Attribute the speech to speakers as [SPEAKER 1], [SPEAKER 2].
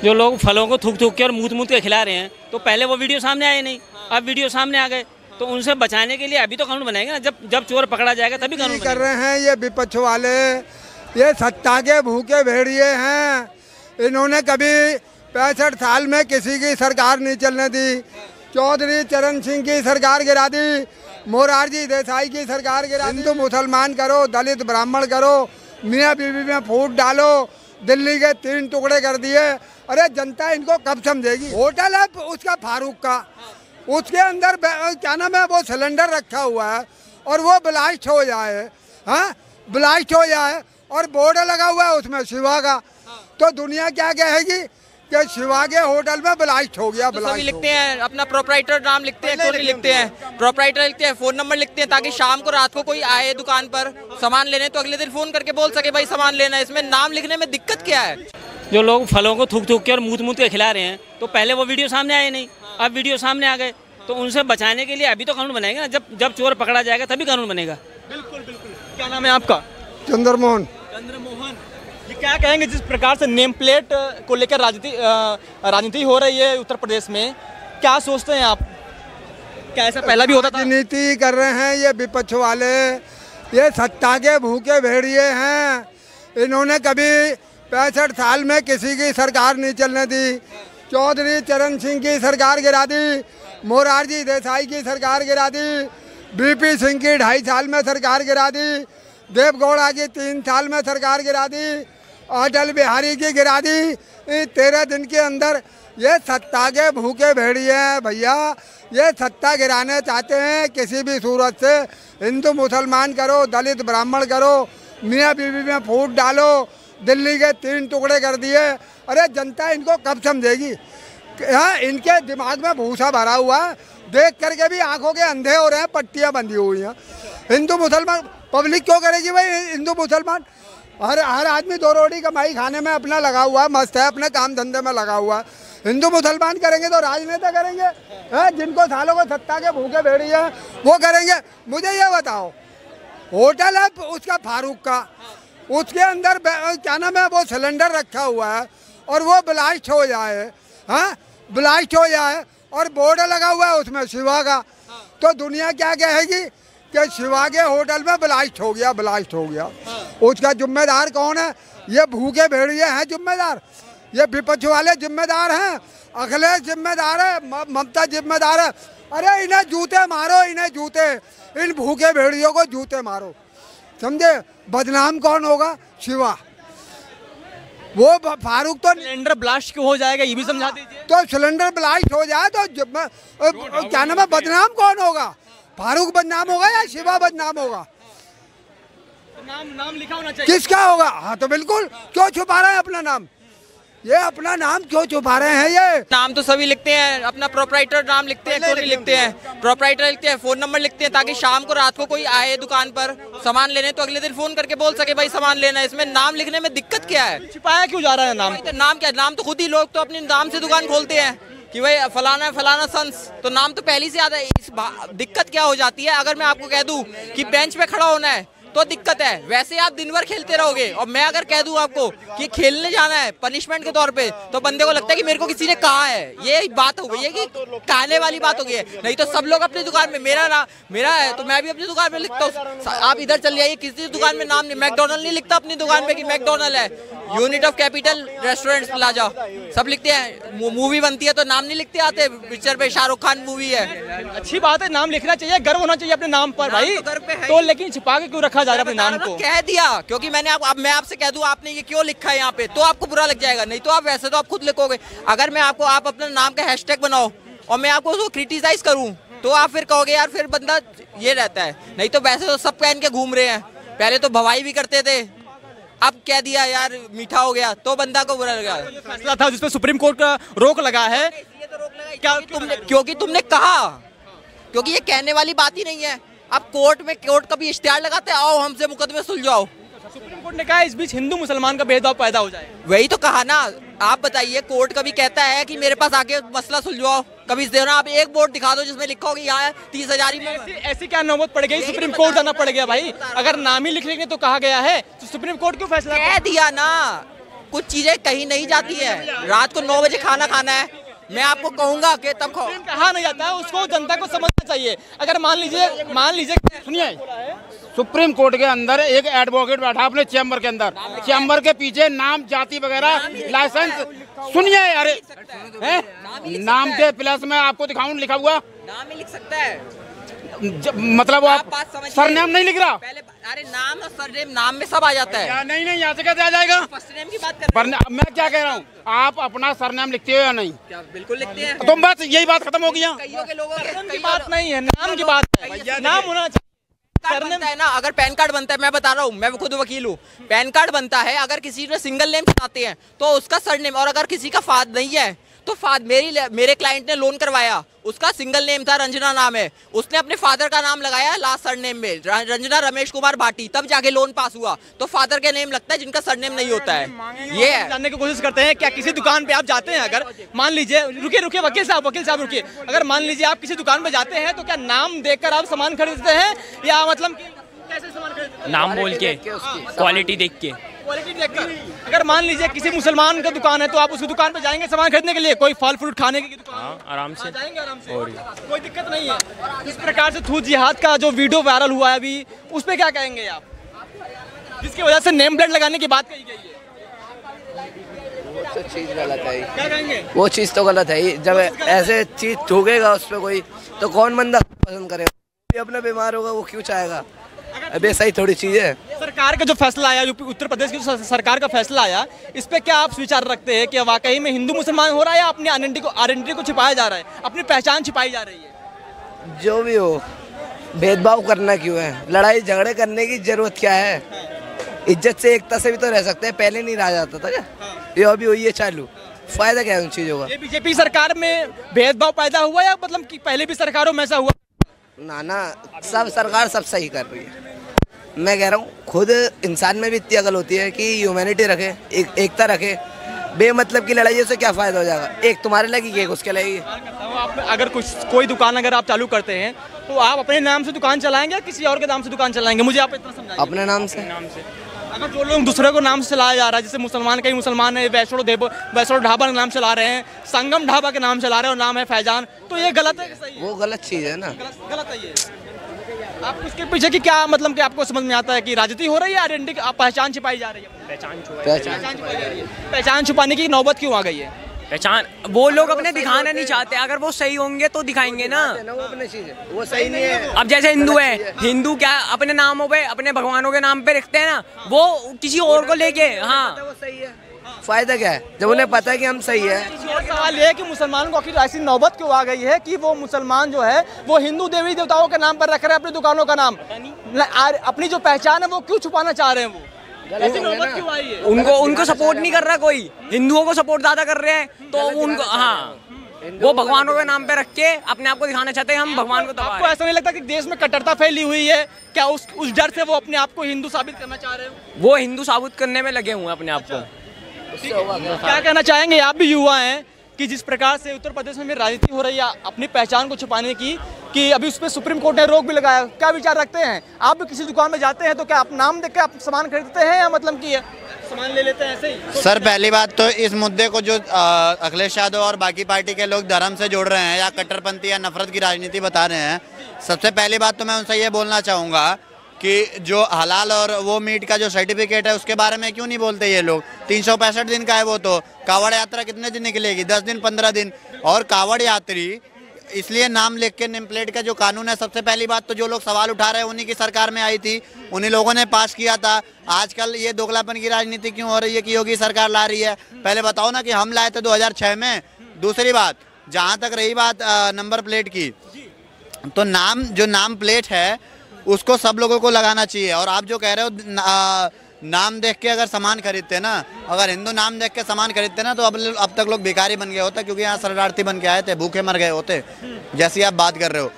[SPEAKER 1] जो लोग फलों को थूक थूक के और मूत मूत के खिला रहे हैं, तो पहले वो वीडियो सामने आए नहीं, अब वीडियो सामने आ गए, तो उनसे बचाने के लिए अभी तो कानून बनाएंगे ना। जब चोर पकड़ा जाएगा तभी कानून
[SPEAKER 2] कर रहे हैं। ये विपक्ष वाले, ये सत्ता के भूखे भेड़िए हैं। इन्होंने कभी 65 साल में किसी की सरकार नहीं चलने दी। चौधरी चरण सिंह की सरकार गिरा दी, मोरारजी देसाई की सरकार गिरा दी। हिंदू मुसलमान करो, दलित ब्राह्मण करो, मियाँ बीवी में फूट डालो, दिल्ली के 3 टुकड़े कर दिए। अरे जनता इनको कब समझेगी। होटल है उसका फारूक का, उसके अंदर क्या नाम है वो सिलेंडर रखा हुआ है और वो ब्लास्ट हो जाए, हाँ ब्लास्ट हो जाए और बोर्ड लगा हुआ है उसमें शिवा का, तो दुनिया क्या कहेगी कि शिवा के होटल में ब्लास्ट हो गया।
[SPEAKER 3] तो सभी लिखते हैं अपना प्रोपराइटर नाम लिखते हैं, कोई लिखते हैं प्रोपराइटर लिखते हैं, फोन नंबर लिखते हैं ताकि शाम को रात को कोई आए दुकान पर सामान लेने तो अगले दिन फोन करके बोल सके भाई सामान लेना है। इसमें नाम लिखने में दिक्कत क्या है।
[SPEAKER 1] जो लोग फलों को थूक थूक के और मूत मूत के खिला रहे हैं, तो पहले वो वीडियो सामने आए नहीं, अब वीडियो सामने आ गए, तो उनसे बचाने के लिए अभी तो कानून बनाएंगे ना। जब चोर पकड़ा जाएगा तभी कानून बनेगा।
[SPEAKER 4] बिल्कुल बिल्कुल। क्या नाम है आपका?
[SPEAKER 2] चंद्रमोहन।
[SPEAKER 4] चंद्रमोहन, ये क्या कहेंगे जिस प्रकार से नेम प्लेट को लेकर राजनीति हो रही है उत्तर प्रदेश में, क्या सोचते हैं आप? क्या ऐसा पहला भी होता था?
[SPEAKER 2] राजनीति कर रहे हैं ये विपक्ष वाले, ये सत्ता के भूखे भेड़िए हैं। इन्होंने कभी 65 साल में किसी की सरकार नहीं चलने दी। चौधरी चरण सिंह की सरकार गिरा दी, मोरारजी देसाई की सरकार गिरा दी, बीपी सिंह की 2.5 साल में सरकार गिरा दी, देवगौड़ा की 3 साल में सरकार गिरा दी, अटल बिहारी की गिरा दी 13 दिन के अंदर। ये सत्ता के भूखे भेड़िए हैं भैया, ये सत्ता गिराने चाहते हैं किसी भी सूरत से। हिंदू मुसलमान करो, दलित ब्राह्मण करो, मियाँ बीवी में फूट डालो, दिल्ली के 3 टुकड़े कर दिए। अरे जनता इनको कब समझेगी। हाँ, इनके दिमाग में भूसा भरा हुआ है, देख करके भी आंखों के अंधे हो रहे हैं, पट्टियाँ बंधी हुई हैं। हिंदू मुसलमान पब्लिक क्यों करेगी भाई हिंदू मुसलमान। हर आदमी 2 रोटी कमाई खाने में अपना लगा हुआ है, मस्त है, अपने काम धंधे में लगा हुआ है। हिंदू मुसलमान करेंगे तो राजनेता करेंगे, जिनको सालों को सत्ता के भूखे भेड़िए हैं वो करेंगे। मुझे ये बताओ, होटल है उसका फारूक का, उसके अंदर क्या नाम है वो सिलेंडर रखा हुआ है और वो ब्लास्ट हो जाए, हाँ ब्लास्ट हो जाए और बोर्ड लगा हुआ है उसमें शिवा का, तो दुनिया क्या कहेगी कि शिवा के होटल में ब्लास्ट हो गया, ब्लास्ट हो गया। उसका जिम्मेदार कौन है? ये भूखे भेड़िए हैं जिम्मेदार, ये विपक्ष वाले जिम्मेदार हैं, अखिलेश जिम्मेदार है, ममता जिम्मेदार है। अरे इन्हें जूते मारो, इन्हें जूते, इन भूखे भेड़ियों को जूते मारो, समझे। बदनाम कौन होगा? शिवा। वो फारूक तो
[SPEAKER 4] सिलेंडर ब्लास्ट क्यों हो जाएगा ये भी समझा दीजिए।
[SPEAKER 2] तो सिलेंडर ब्लास्ट हो जाए तो क्या नाम है, बदनाम कौन होगा? फारूक बदनाम होगा या शिवा बदनाम होगा?
[SPEAKER 4] नाम लिखा होना चाहिए।
[SPEAKER 2] किसका होगा? हाँ तो बिल्कुल, क्यों छुपा रहे हैं अपना नाम? ये अपना नाम क्यों छुपा रहे हैं? ये
[SPEAKER 3] नाम तो सभी लिखते हैं अपना प्रोपराइटर नाम लिखते हैं, कोई लिखते हैं प्रोपराइटर लिखते हैं, फोन नंबर लिखते हैं ताकि शाम को रात को कोई आए दुकान पर सामान लेने तो अगले दिन फोन करके बोल सके भाई सामान लेना है। इसमें नाम लिखने में दिक्कत क्या है?
[SPEAKER 4] छिपाया क्यों जा रहा है नाम?
[SPEAKER 3] तो नाम क्या, नाम तो खुद ही लोग तो अपने नाम से दुकान खोलते हैं कि भाई फलाना फलाना सन्स, तो नाम तो पहले से आता है। इस दिक्कत क्या हो जाती है, अगर मैं आपको कह दूं कि बेंच पे खड़ा होना है तो दिक्कत है, वैसे आप दिन भर खेलते रहोगे और मैं अगर कह दूं आपको कि खेलने जाना है पनिशमेंट के तौर पे, तो बंदे को लगता है कि मेरे को किसी ने कहा है। ये बात हो गई है कि कहने वाली बात हो गई है। नहीं तो सब लोग अपनी दुकान में मेरा है तो मैं भी अपनी दुकान में लिखता हूँ। आप इधर चल जाइए, किसी दुकान में नाम नहीं, मैकडोनल्ड नहीं लिखता अपनी दुकान में कि मैकडोनल्ड है, unit of capital restaurant plaza सब लिखते हैं। मूवी बनती है तो नाम नहीं लिखते आते, पिक्चर पे शाहरुख खान मूवी है।
[SPEAKER 4] अच्छी बात है, नाम लिखना चाहिए, गर्व होना चाहिए अपने नाम पर भाई। तो लेकिन छिपा के क्यों रखा जा रहा है अपने नाम को?
[SPEAKER 3] कह दिया क्योंकि मैं आपसे कह दूं आपने ये क्यों लिखा है यहाँ पे, तो आपको बुरा लग जाएगा। नहीं तो आप वैसे तो आप खुद लिखोगे। अगर मैं आपको आप अपने नाम का हैशटैग बनाओ और मैं आपको उसको क्रिटिसाइज करूं तो आप फिर कहोगे यार फिर बंदा ये रहता है। नहीं तो वैसे तो सब पहन के घूम रहे हैं, पहले तो भवाई भी करते थे, अब कह दिया यार मीठा हो गया तो बंदा को बुरा लगा।
[SPEAKER 4] फैसला था जिसपे सुप्रीम कोर्ट का रोक लगा है,
[SPEAKER 3] क्या क्योंकि तुमने कहा, क्योंकि ये कहने वाली बात ही नहीं है। अब कोर्ट का भी इश्तिहार लगाते हैं, आओ हमसे मुकदमे सुलझाओ।
[SPEAKER 4] सुप्रीम कोर्ट ने कहा इस बीच हिंदू मुसलमान का भेदभाव पैदा हो जाए।
[SPEAKER 3] वही तो कहा ना। आप बताइए, कोर्ट कभी कहता है कि मेरे पास आके मसला सुलझाओ? कभी देना आप एक बोर्ड दिखा दो जिसमें लिखा हो कि यहाँ 30,000 में।
[SPEAKER 4] ऐसी क्या नौबत पड़ गई, सुप्रीम कोर्ट जाना पड़ गया भाई? अगर नाम ही लिखने तो कहा गया है तो सुप्रीम कोर्ट क्यों फैसला
[SPEAKER 3] कह दिया ना, कुछ चीजें कहीं नहीं जाती है। रात को 9 बजे खाना खाना है, मैं आपको कहूंगा कि तब खाओ।
[SPEAKER 4] कहा नहीं जाता है, उसको जनता को समझना चाहिए। अगर मान लीजिए सुनिए,
[SPEAKER 5] सुप्रीम कोर्ट के अंदर एक एडवोकेट बैठा अपने चैम्बर के अंदर, चैम्बर के पीछे नाम, जाति वगैरह, लाइसेंस, सुनिए अरे नाम के प्लस में आपको दिखाऊं लिखा हुआ,
[SPEAKER 3] नाम ही लिख सकता है,
[SPEAKER 5] मतलब आप सरनेम नहीं लिख रहा।
[SPEAKER 3] पहले अरे नाम और सरनेम, नाम में सब आ जाता है।
[SPEAKER 5] नहीं यहाँ से कैसे आ जाएगा?
[SPEAKER 3] फर्स्ट नेम की बात कर रहे हैं।
[SPEAKER 5] मैं क्या कह रहा हूँ, आप अपना सरनेम लिखते हो या नहीं?
[SPEAKER 3] क्या बिल्कुल लिखते हैं।
[SPEAKER 5] तो बस यही बात खत्म हो गया।
[SPEAKER 3] कईयों के लोगों
[SPEAKER 4] की बात नहीं है, नाम की बात है, नाम होना चाहिए।
[SPEAKER 3] कार्ड बनता है ना, अगर पैन कार्ड बनता है, मैं बता रहा हूँ, मैं खुद वकील हूँ, पैन कार्ड बनता है, अगर किसी ने सिंगल नेम चलाते हैं तो उसका सरनेम, और अगर किसी का फाद नहीं है तो मेरे क्लाइंट ने लोन करवाया, उसका सिंगल नेम था, रंजना नाम है, उसने अपने फादर का नाम लगाया लास्ट सरनेम में, रंजना रमेश कुमार भाटी, तब जाके लोन पास हुआ। तो फादर का नेम लगता है जिनका सरनेम नहीं होता है। ये है।
[SPEAKER 4] जानने की कोशिश करते हैं, क्या किसी दुकान पे आप जाते हैं, अगर मान लीजिए, रुकिए वकील साहब रुकिए, अगर मान लीजिए आप किसी दुकान पे जाते हैं तो क्या नाम देखकर आप सामान खरीदते हैं, या मतलब कैसे सामान खरीदते हैं?
[SPEAKER 1] नाम बोल के, क्वालिटी देख के,
[SPEAKER 4] क्वालिटी देखकर। अगर मान लीजिए किसी मुसलमान का दुकान है तो आप उसकी दुकान पे जाएंगे सामान खरीदने के लिए, कोई फल फ्रूट खाने की दुकान,
[SPEAKER 1] आराम से
[SPEAKER 4] जाएंगे आराम से, कोई दिक्कत नहीं है। इस प्रकार से थूक जिहाद का जो वीडियो वायरल हुआ है अभी, उस पे क्या कहेंगे आप, जिसकी वजह से नेम प्लेट लगाने की बात कही गई है?
[SPEAKER 6] वो चीज गलत है,
[SPEAKER 4] क्या कहेंगे?
[SPEAKER 6] वो चीज तो गलत है। जब ऐसे चीज थूकेगा उस पर कोई, तो कौन बंदा पसंद करेगा? अपना बीमार होगा, वो क्यों चाहेगा? अब ऐसा ही थोड़ी चीज है।
[SPEAKER 4] सरकार का जो फैसला आया, यूपी उत्तर प्रदेश की जो सरकार का फैसला आया, इस पे क्या आप विचार रखते हैं कि वाकई में हिंदू मुसलमान हो रहा है, या अपनी आइडेंटिटी को छिपाया जा रहा है, अपनी पहचान छिपाई जा रही है?
[SPEAKER 6] जो भी हो, भेदभाव करना क्यों है? लड़ाई झगड़े करने की जरूरत क्या है? इज्जत से, एकता से भी तो रह सकते हैं। पहले नहीं रहा जाता था क्या? ये अभी हुई है चालू, फायदा क्या है उन चीजों का?
[SPEAKER 4] ये बीजेपी सरकार में भेदभाव पैदा हुआ, या मतलब कि पहले भी सरकारों में ऐसा हुआ?
[SPEAKER 6] ना सब सरकार सब सही कर रही है। मैं कह रहा हूँ, खुद इंसान में भी इतनी अकल होती है कि ह्यूमैनिटी रखे, एकता रखे। बेमतलब की लड़ाइयों से क्या फायदा हो जाएगा? एक तुम्हारे लगेगी, एक उसके लगेगी।
[SPEAKER 4] आप अगर कोई दुकान अगर आप चालू करते हैं तो आप अपने नाम से दुकान चलाएंगे या किसी और के नाम से दुकान चलाएंगे? मुझे आप इतना समझाइए।
[SPEAKER 6] अपने नाम से।
[SPEAKER 4] अगर जो लोग दूसरे को नाम से चलाया जा रहा है, जैसे मुसलमान, कई मुसलमान है वैष्णो ढाबा का नाम चला रहे हैं, संगम ढाबा के नाम चला रहे हैं और नाम है फैजान, तो ये गलत है कि सही है?
[SPEAKER 6] वो गलत चीज है ना,
[SPEAKER 4] गलत है ये। आप इसके पीछे की क्या मतलब कि आपको समझ में आता है कि राजनीति हो रही है, आइडेंटिटी, पहचान छिपाई जा रही है? पहचान छिपाई जा रही है। पहचान छुपाने की नौबत क्यों आ गई है?
[SPEAKER 7] पहचान वो लोग अपने दिखाना नहीं चाहते, अगर वो सही होंगे तो दिखाएंगे ना।
[SPEAKER 6] वो अपनी चीज है, वो सही नहीं है।
[SPEAKER 7] अब जैसे हिंदू है, हिंदू क्या अपने नामों पे, अपने भगवानों के नाम पे रखते हैं ना, वो किसी और को लेके, हाँ
[SPEAKER 6] वो सही है। फायदा क्या है जब उन्हें पता है कि हम सही है?
[SPEAKER 4] सवाल ये है कि मुसलमानों को आखिर ऐसी नौबत क्यों आ गई है कि वो मुसलमान जो है वो हिंदू देवी देवताओं के नाम पर रख रहे हैं अपनी दुकानों का नाम, अपनी जो पहचान है वो क्यों छुपाना चाह रहे हैं? वो ऐसी नौबत क्यों आई है?
[SPEAKER 7] उनको सपोर्ट नहीं कर रहा कोई, हिंदुओं को सपोर्ट ज्यादा कर रहे हैं, तो उनको, हाँ वो भगवानों के नाम पे रख के अपने आप को दिखाना चाहते हैं हम भगवान को।
[SPEAKER 4] आपको ऐसा नहीं लगता कि देश में कट्टरता फैली हुई है? क्या उस डर से वो अपने आप को हिंदू साबित करना चाह रहे हो?
[SPEAKER 7] वो हिंदू साबित करने में लगे हुए हैं अपने आप को।
[SPEAKER 4] क्या कहना चाहेंगे, आप भी युवा हैं, कि जिस प्रकार से उत्तर प्रदेश में राजनीति हो रही है अपनी पहचान को छुपाने की, कि अभी उस पर सुप्रीम कोर्ट ने रोक भी लगाया, क्या विचार रखते हैं? आप भी किसी दुकान में जाते हैं तो क्या आप नाम देख के आप सामान खरीदते हैं, या मतलब कि सामान ले लेते हैं ऐसे ही?
[SPEAKER 8] सर पहली बात तो इस मुद्दे को जो अखिलेश यादव और बाकी पार्टी के लोग धर्म से जोड़ रहे हैं या कट्टरपंथी या नफरत की राजनीति बता रहे हैं, सबसे पहली बात तो मैं उनसे ये बोलना चाहूँगा कि जो हलाल और वो मीट का जो सर्टिफिकेट है उसके बारे में क्यों नहीं बोलते ये लोग? 365 दिन का है वो, तो कावड़ यात्रा कितने दिन निकलेगी? 10 दिन 15 दिन। और कावड़ यात्री इसलिए नाम लिख के नेम प्लेट का जो कानून है, सबसे पहली बात तो जो लोग सवाल उठा रहे हैं उन्हीं की सरकार में आई थी, उन्हीं लोगों ने पास किया था। आजकल ये दोगलापन की राजनीति क्यों हो रही है कि योगी सरकार ला रही है? पहले बताओ ना कि हम लाए थे 2006 में। दूसरी बात, जहाँ तक रही बात नंबर प्लेट की, तो नाम प्लेट है उसको सब लोगों को लगाना चाहिए। और आप जो कह रहे हो नाम देख के अगर सामान खरीदते ना, अगर हिंदू नाम देख के सामान खरीदते ना, तो अब तक लोग भिखारी बन गए होते, क्योंकि यहाँ शरणार्थी बन के आए थे, भूखे मर गए होते, जैसी आप बात कर रहे हो।